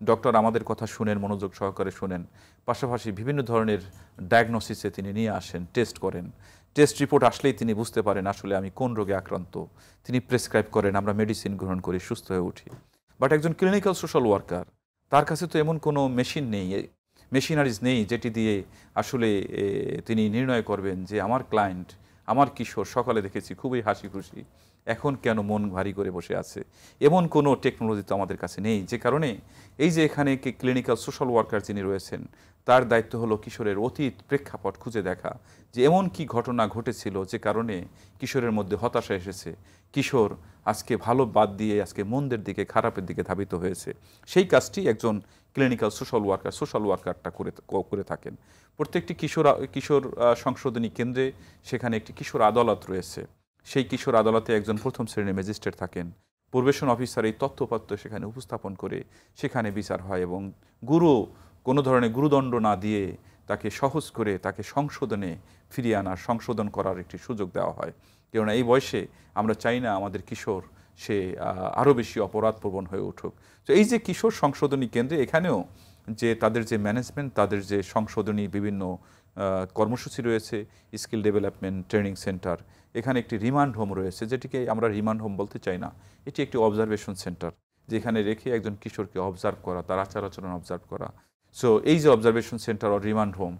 ডক্টর আমাদের কথা শুনেন, মনোযোগ সহকারে শুনেন, পাশাপাশি বিভিন্ন ধরনের ডায়াগনোসিসে তিনি নিয়ে আসেন, টেস্ট করেন। টেস্ট রিপোর্ট আসলেই তিনি বুঝতে পারেন আসলে আমি কোন রোগে আক্রান্ত। তিনি প্রেসক্রাইব করেন, আমরা মেডিসিন গ্রহণ করি, সুস্থ হয়ে উঠি। বাট একজন ক্লিনিক্যাল সোশ্যাল ওয়ার্কার, তার কাছে তো এমন কোনো মেশিন নেই, মেশিনারিজ নেই যেটি দিয়ে আসলে তিনি নির্ণয় করবেন যে আমার ক্লায়েন্ট, আমার কিশোর সকালে দেখেছি খুবই হাসি খুশি, এখন কেন মন ভারী করে বসে আছে। এমন কোনো টেকনোলজি তো আমাদের কাছে নেই, যে কারণে এই যে এখানে ক্লিনিক্যাল সোশ্যাল ওয়ার্কার যিনি রয়েছেন, তার দায়িত্ব হলো কিশোরের অতীত প্রেক্ষাপট খুঁজে দেখা, যে এমন কি ঘটনা ঘটেছিল যে কারণে কিশোরের মধ্যে হতাশা এসেছে, কিশোর আজকে ভালো বাদ দিয়ে আজকে মন্দের দিকে, খারাপের দিকে ধাবিত হয়েছে। সেই কাজটি একজন ক্লিনিক্যাল সোশ্যাল ওয়ার্কারটা করে থাকেন। প্রত্যেকটি কিশোর সংশোধনী কেন্দ্রে সেখানে একটি কিশোর আদালত রয়েছে। সেই কিশোর আদালতে একজন প্রথম শ্রেণীর ম্যাজিস্ট্রেট থাকেন। প্রবেশন অফিসার এই তথ্যপাত্র সেখানে উপস্থাপন করে সেখানে বিচার হয়, এবং কোনো ধরনের গুরুদণ্ড না দিয়ে তাকে সহজ করে তাকে সংশোধনে ফিরিয়ে আনার, সংশোধন করার একটি সুযোগ দেওয়া হয়। কেননা এই বয়সে আমরা চাই না আমাদের কিশোর সে আরও বেশি অপরাধপ্রবণ হয়ে উঠুক। তো এই যে কিশোর সংশোধনী কেন্দ্রে, এখানেও যে তাদের যে ম্যানেজমেন্ট, তাদের যে সংশোধনী বিভিন্ন কর্মসূচি রয়েছে, স্কিল ডেভেলপমেন্ট ট্রেনিং সেন্টার, এখানে একটি রিমান্ড হোম রয়েছে, যেটিকে আমরা রিমান্ড হোম বলতে চাই না, এটি একটি অবজারভেশন সেন্টার, যেখানে রেখে একজন কিশোরকে অবজার্ভ করা, তার আচার আচরণ অবজার্ভ করা। সো এই যে অবজারভেশন সেন্টার ও রিমান্ড হোম,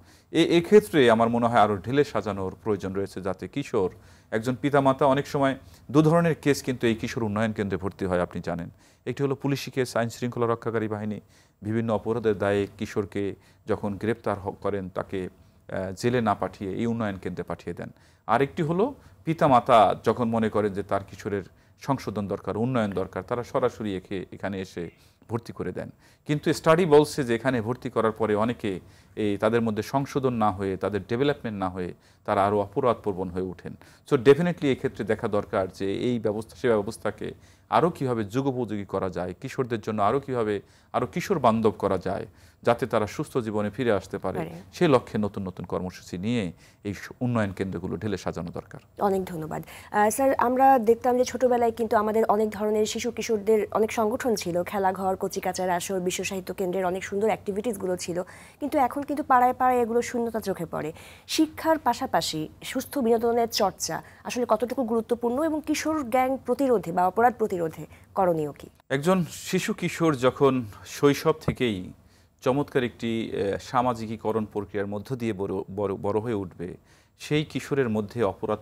এক্ষেত্রে আমার মনে হয় আরও ঢেলে সাজানোর প্রয়োজন রয়েছে, যাতে কিশোর, একজন পিতামাতা, অনেক সময় দু ধরনের কেস কিন্তু এই কিশোর উন্নয়ন কেন্দ্রে ভর্তি হয়, আপনি জানেন। একটি হলো পুলিশি কেস, আইন শৃঙ্খলা রক্ষাকারী বাহিনী বিভিন্ন অপরাধের দায়ে কিশোরকে যখন গ্রেপ্তার করেন তাকে জেলে না পাঠিয়ে এই উন্নয়ন কেন্দ্রে পাঠিয়ে দেন। আরেকটি হলো পিতামাতা যখন মনে করেন যে তার কিশোরের সংশোধন দরকার, উন্নয়ন দরকার, তারা সরাসরি এখানে এসে ভর্তি করে দেন। কিন্তু স্টাডি বলছে যে এখানে ভর্তি করার পরে অনেকে তাদের মধ্যে সংশোধন না হয়ে, তাদের ডেভেলপমেন্ট না হয়ে তারা আরও অপরাধপ্রবণ হয়ে ওঠেন। সো ডেফিনেটলি এক্ষেত্রে দেখা দরকার যে এই সেবা ব্যবস্থাকে আরও কীভাবে যুগোপযোগী করা যায়, কিশোরদের জন্য আরও কীভাবে আরও কিশোর বান্ধব করা যায়, যাতে তারা সুস্থ জীবনে ফিরে আসতে পারে, সেই লক্ষ্যে নতুন নতুন কর্মসূচি নিয়ে এই উন্নয়ন কেন্দ্রগুলো ঢেলে সাজানো দরকার। অনেক ধন্যবাদ স্যার। আমরা দেখতাম যে ছোটবেলায় কিন্তু আমাদের অনেক ধরনের শিশু কিশোরদের অনেক সংগঠন ছিল, খেলাঘর, কচিকাচার আসর, বিশ্ব সাহিত্য কেন্দ্রের অনেক সুন্দর অ্যাক্টিভিটিসগুলো ছিল, কিন্তু এখন কিন্তু পাড়ায় পাড়ায় এগুলো শূন্যতা চোখে পড়ে। শিক্ষার পাশাপাশি সুস্থ বিনোদনের চর্চা আসলে কতটুকু গুরুত্বপূর্ণ, এবং কিশোর গ্যাং প্রতিরোধে বা অপরাধ প্রতিরোধে করণীয় কি? একজন শিশু কিশোর যখন শৈশব থেকেই চমৎকার একটি সামাজিকীকরণ প্রক্রিয়ার মধ্য দিয়ে বড় হয়ে উঠবে, সেই কিশোরের মধ্যে অপরাধ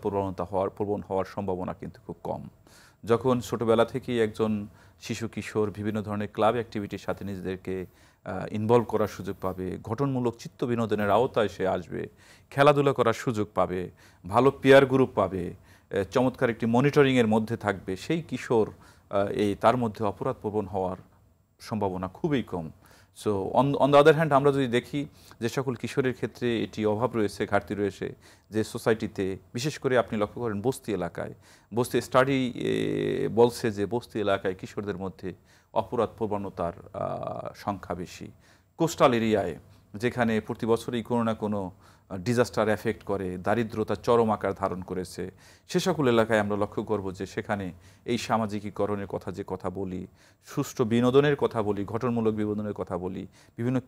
প্রবণ হওয়ার সম্ভাবনা কিন্তু খুব কম। যখন ছোটবেলা থেকেই একজন শিশু কিশোর বিভিন্ন ধরনের ক্লাব অ্যাক্টিভিটির সাথে নিজেদেরকে ইনভলভ করার সুযোগ পাবে, গঠনমূলক চিত্ত বিনোদনের আওতায় সে আসবে, খেলাধুলা করার সুযোগ পাবে, ভালো পিয়ার গ্রুপ পাবে, চমৎকার একটি মনিটরিংয়ের মধ্যে থাকবে, সেই কিশোর এই তার মধ্যে অপরাধপ্রবণ হওয়ার সম্ভাবনা খুবই কম। So on the other hand আমরা যদি দেখি যে সকল কিশোরের ক্ষেত্রে এটি অভাব রয়েছে, ঘাটতি রয়েছে, যে সোসাইটিতে বিশেষ করে আপনি লক্ষ্য করেন বস্তি এলাকায়, বস্তি স্টাডি বলছে যে বস্তি এলাকায় কিশোরদের মধ্যে অপরাধ প্রবণতার সংখ্যা বেশি। কোস্টাল এরিয়ায় যেখানে প্রতি বছরই কোনো না কোনো ডিজাস্টার এফেক্ট করে, দারিদ্রতা চরম আকার ধারণ করেছে, সে সকল এলাকায় আমরা লক্ষ্য করব যে সেখানে এই সামাজিকীকরণের কথা বলি, সুষ্ঠু বিনোদনের কথা বলি, গঠনমূলক বিনোদনের কথা বলি, বিভিন্ন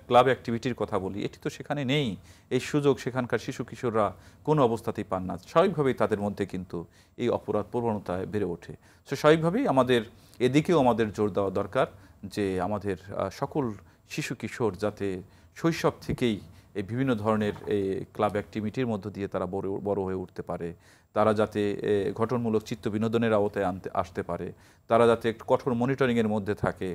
ক্লাব অ্যাক্টিভিটির কথা বলি, এটি তো সেখানে নেই। এই সুযোগ সেখানকার শিশু কিশোররা কোনো অবস্থাতেই পান না। স্বাভাবিকভাবেই তাদের মধ্যে কিন্তু এই অপরাধ প্রবণতায় বেড়ে ওঠে। সো স্বাভাবিকভাবেই আমাদের এদিকেও আমাদের জোর দেওয়া দরকার যে আমাদের সকল শিশু কিশোর যাতে শৈশব থেকেই এই বিভিন্ন ধরনের এই ক্লাব অ্যাক্টিভিটির মধ্য দিয়ে তারা বড় হয়ে উঠতে পারে, তারা যাতে গঠনমূলক চিত্ত বিনোদনের আওতায় আসতে পারে, তারা যাতে কঠোর মনিটরিংয়ের মধ্যে থাকে,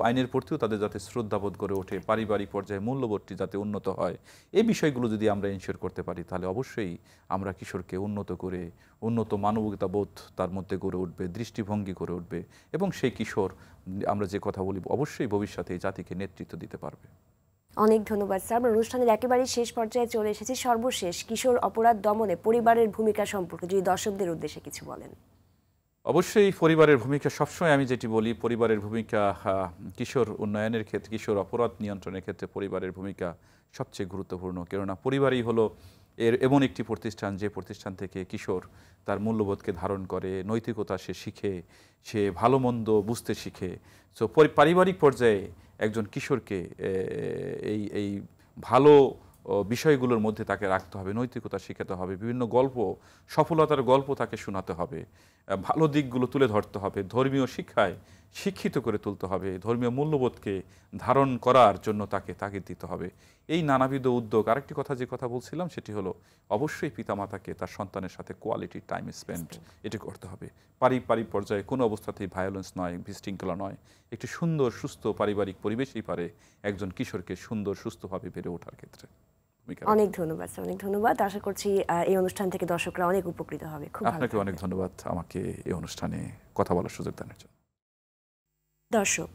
আইনের প্রতিও তাদের যাতে শ্রদ্ধাবোধ গড়ে ওঠে, পারিবারিক পর্যায়ে মূল্যবোধটি যাতে উন্নত হয়, এই বিষয়গুলো যদি আমরা এনশিওর করতে পারি তাহলে অবশ্যই আমরা কিশোরকে উন্নত করে উন্নত মানবিকতাবোধ তার মধ্যে গড়ে উঠবে, দৃষ্টিভঙ্গি গড়ে উঠবে, এবং সেই কিশোর আমরা যে কথা বলি অবশ্যই ভবিষ্যতে এই জাতিকে নেতৃত্ব দিতে পারবে। অনেক ধন্যবাদ স্যার। আমরা অনুষ্ঠানের একেবারেই শেষ পর্যায়ে চলে এসেছি। সর্বশেষ কিশোর অপরাধ দমনে পরিবারের ভূমিকা সম্পর্কে যদি দর্শকদের উদ্দেশ্যে কিছু বলেন। অবশ্যই পরিবারের ভূমিকা সবসময় আমি যেটি বলি, পরিবারের ভূমিকা কিশোর উন্নয়নের ক্ষেত্রে, কিশোর অপরাধ নিয়ন্ত্রণের ক্ষেত্রে পরিবারের ভূমিকা সবচেয়ে গুরুত্বপূর্ণ। কেননা পরিবারই হলো এমন একটি প্রতিষ্ঠান যে প্রতিষ্ঠান থেকে কিশোর তার মূল্যবোধকে ধারণ করে, নৈতিকতা সে শিখে, সে ভালো মন্দ বুঝতে শিখে। সো পারিবারিক পর্যায়ে একজন কিশোরকে এই ভালো বিষয়গুলোর মধ্যে তাকে রাখতে হবে, নৈতিকতা শেখাতে হবে, বিভিন্ন সফলতার গল্প তাকে শোনাতে হবে, ভালো দিকগুলো তুলে ধরতে হবে, ধর্মীয় শিক্ষায় শিক্ষিত করে তুলতে হবে, ধর্মীয় মূল্যবোধকে ধারণ করার জন্য তাকে তাগিদ দিতে হবে। এই নানাবিধ উদ্যোগ। আরেকটি কথা যে কথা বলছিলাম সেটি হলো অবশ্যই পিতামাতাকে তার সন্তানের সাথে কোয়ালিটি টাইম স্পেন্ড এটি করতে হবে। পারিবারিক পর্যায়ে কোনো অবস্থাতেই ভায়োলেন্স নয়, বিশৃঙ্খলা নয়, একটি সুন্দর সুস্থ পারিবারিক পরিবেশই পারে একজন কিশোরকে সুন্দর সুস্থভাবে বেড়ে ওঠার ক্ষেত্রে। অনেক ধন্যবাদ স্যার, অনেক ধন্যবাদ। আশা করছি এই অনুষ্ঠান থেকে দর্শকরা অনেক উপকৃত হবে। আপনাকে অনেক ধন্যবাদ আমাকে এই অনুষ্ঠানে কথা বলার সুযোগ দেওয়ার জন্য। দর্শক,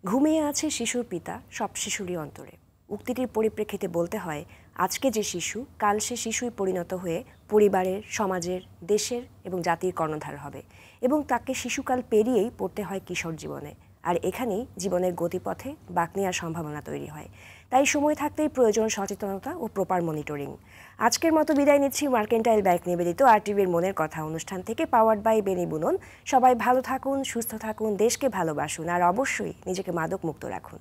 ঘুমিয়ে আছে শিশুর পিতা সব শিশুরই অন্তরে, উক্তিটির পরিপ্রেক্ষিতে বলতে হয় আজকে যে শিশু কাল সে শিশুই পরিণত হয়ে পরিবারের, সমাজের, দেশের এবং জাতির কর্ণধার হবে, এবং তাকে শিশুকাল পেরিয়েই পড়তে হয় কিশোর জীবনে। আর এখানেই জীবনের গতিপথে বাঁক নেওয়ার সম্ভাবনা তৈরি হয়। তাই সময় থাকতেই প্রয়োজন সচেতনতা ও প্রপার মনিটরিং। আজকের মতো বিদায় নিচ্ছি মার্কেন্টাইল ব্যাংক নিবেদিত RTVর মনের কথা অনুষ্ঠান থেকে, পাওয়ার্ড বাই বেনি বুনন। সবাই ভালো থাকুন, সুস্থ থাকুন, দেশকে ভালোবাসুন, আর অবশ্যই নিজেকে মাদক মুক্ত রাখুন।